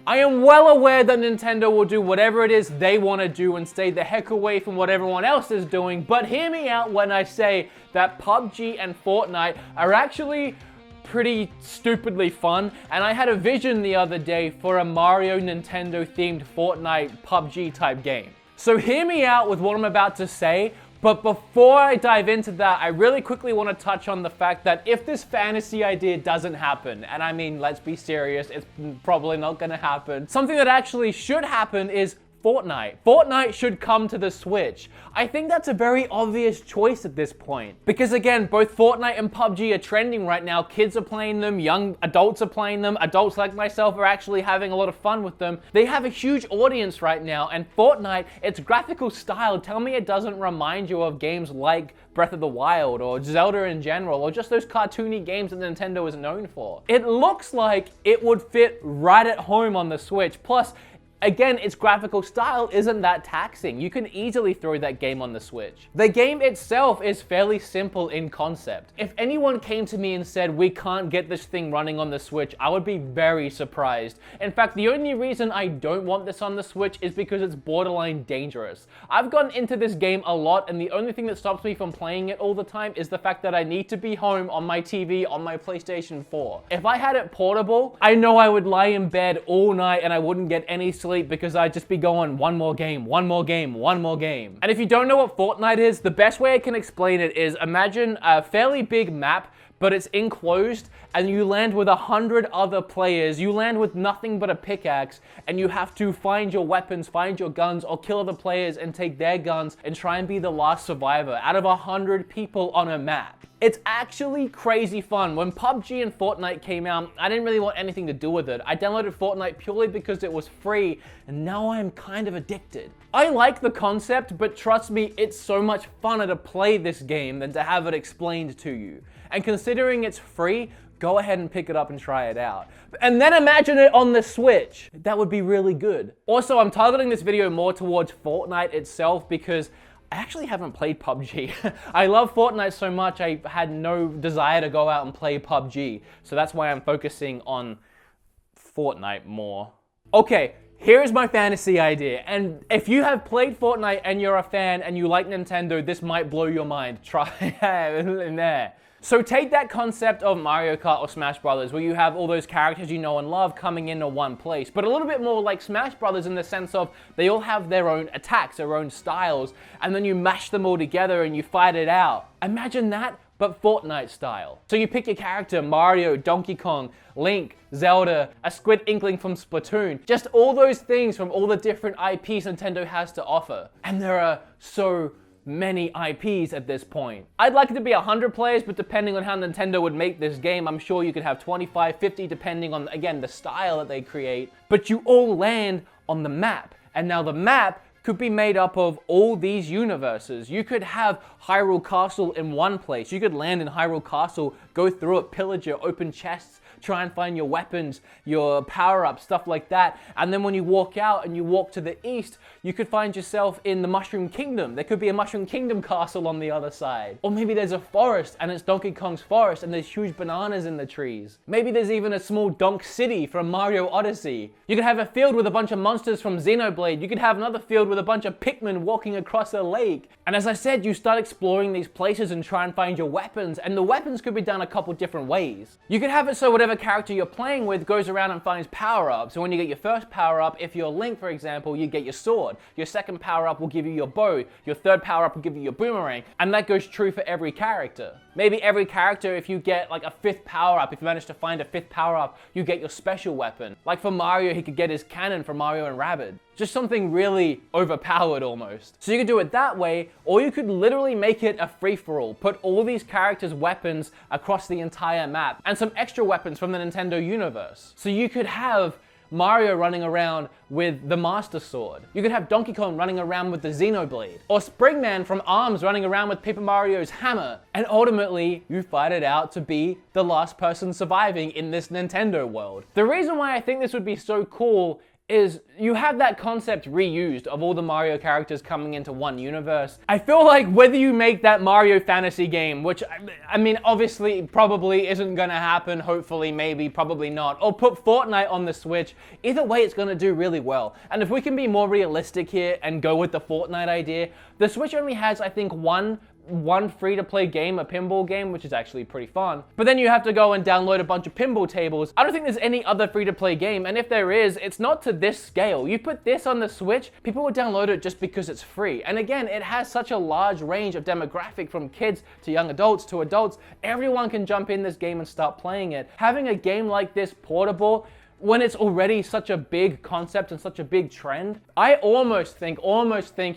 I am well aware that Nintendo will do whatever it is they want to do and stay the heck away from what everyone else is doing, but hear me out when I say that PUBG and Fortnite are actually pretty stupidly fun, and I had a vision the other day for a Mario Nintendo themed Fortnite PUBG type game. So hear me out with what I'm about to say, but before I dive into that, I really quickly want to touch on the fact that if this fantasy idea doesn't happen, and I mean, let's be serious, it's probably not gonna happen, something that actually should happen is Fortnite. Fortnite should come to the Switch. I think that's a very obvious choice at this point. Because again, both Fortnite and PUBG are trending right now. Kids are playing them, young adults are playing them, adults like myself are actually having a lot of fun with them. They have a huge audience right now, and Fortnite, its graphical style, tell me it doesn't remind you of games like Breath of the Wild or Zelda in general, or just those cartoony games that Nintendo is known for. It looks like it would fit right at home on the Switch. Plus, again, its graphical style isn't that taxing. You can easily throw that game on the Switch. The game itself is fairly simple in concept. If anyone came to me and said, we can't get this thing running on the Switch, I would be very surprised. In fact, the only reason I don't want this on the Switch is because it's borderline dangerous. I've gotten into this game a lot, and the only thing that stops me from playing it all the time is the fact that I need to be home on my TV on my PlayStation 4. If I had it portable, I know I would lie in bed all night and I wouldn't get any sleep because I'd just be going one more game, one more game, one more game. And if you don't know what Fortnite is, the best way I can explain it is imagine a fairly big map, but it's enclosed, and you land with 100 other players. You land with nothing but a pickaxe, and you have to find your weapons, find your guns, or kill other players and take their guns and try and be the last survivor out of 100 people on a map. It's actually crazy fun. When PUBG and Fortnite came out, I didn't really want anything to do with it. I downloaded Fortnite purely because it was free, and now I'm kind of addicted. I like the concept, but trust me, it's so much funner to play this game than to have it explained to you. And considering it's free, go ahead and pick it up and try it out. And then imagine it on the Switch. That would be really good. Also, I'm targeting this video more towards Fortnite itself because I actually haven't played PUBG. I love Fortnite so much, I had no desire to go out and play PUBG. So that's why I'm focusing on Fortnite more. Okay, here's my fantasy idea. And if you have played Fortnite and you're a fan and you like Nintendo, this might blow your mind. Try it in there. So take that concept of Mario Kart or Smash Brothers, where you have all those characters you know and love coming into one place, but a little bit more like Smash Brothers in the sense of they all have their own attacks, their own styles, and then you mash them all together and you fight it out. Imagine that, but Fortnite style. So you pick your character, Mario, Donkey Kong, Link, Zelda, a Squid Inkling from Splatoon, just all those things from all the different IPs Nintendo has to offer. And there are so many IPs at this point. I'd like it to be 100 players, but depending on how Nintendo would make this game, I'm sure you could have 25, 50, depending on, again, the style that they create. But you all land on the map. And now the map could be made up of all these universes. You could have Hyrule Castle in one place. You could land in Hyrule Castle, go through it, pillage it, open chests, try and find your weapons, your power-ups, stuff like that. And then when you walk out and you walk to the east, you could find yourself in the Mushroom Kingdom. There could be a Mushroom Kingdom castle on the other side. Or maybe there's a forest and it's Donkey Kong's forest and there's huge bananas in the trees. Maybe there's even a small Donk City from Mario Odyssey. You could have a field with a bunch of monsters from Xenoblade. You could have another field with a bunch of Pikmin walking across a lake. And as I said, you start exploring these places and try and find your weapons, and the weapons could be done a couple different ways. You could have it so whatever character you're playing with goes around and finds power-ups. So when you get your first power-up, if you're Link, for example, you get your sword. Your second power-up will give you your bow. Your third power-up will give you your boomerang. And that goes true for every character. Maybe every character, if you get like a fifth power-up, if you manage to find a fifth power-up, you get your special weapon. Like for Mario, he could get his cannon from Mario and Rabbids. Just something really overpowered almost. So you could do it that way, or you could literally make it a free-for-all. Put all these characters' weapons across the entire map, and some extra weapons from the Nintendo universe. So you could have Mario running around with the Master Sword. You could have Donkey Kong running around with the Xenoblade. Or Springman from ARMS running around with Paper Mario's hammer. And ultimately, you fight it out to be the last person surviving in this Nintendo world. The reason why I think this would be so cool is you have that concept reused of all the Mario characters coming into one universe. I feel like whether you make that Mario Fantasy game, which I mean obviously probably isn't gonna happen, hopefully, maybe, probably not, or put Fortnite on the Switch, either way it's gonna do really well. And if we can be more realistic here and go with the Fortnite idea, the Switch only has, I think, one free-to-play game, a pinball game, which is actually pretty fun. But then you have to go and download a bunch of pinball tables. I don't think there's any other free-to-play game, and if there is, it's not to this scale. You put this on the Switch, people will download it just because it's free. And again, it has such a large range of demographic, from kids to young adults to adults. Everyone can jump in this game and start playing it. Having a game like this portable, when it's already such a big concept and such a big trend, I almost think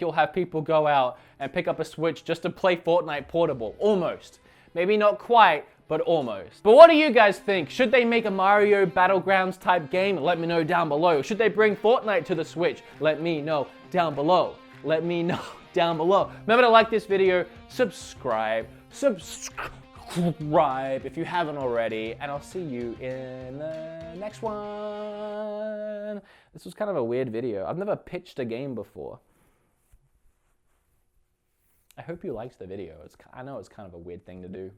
you'll have people go out and pick up a Switch just to play Fortnite portable. Almost. Maybe not quite, but almost. But what do you guys think? Should they make a Mario Battlegrounds type game? Let me know down below. Should they bring Fortnite to the Switch? Let me know down below. Let me know down below. Remember to like this video, subscribe if you haven't already, and I'll see you in the next one. This was kind of a weird video. I've never pitched a game before. I hope you liked the video. I know it's kind of a weird thing to do.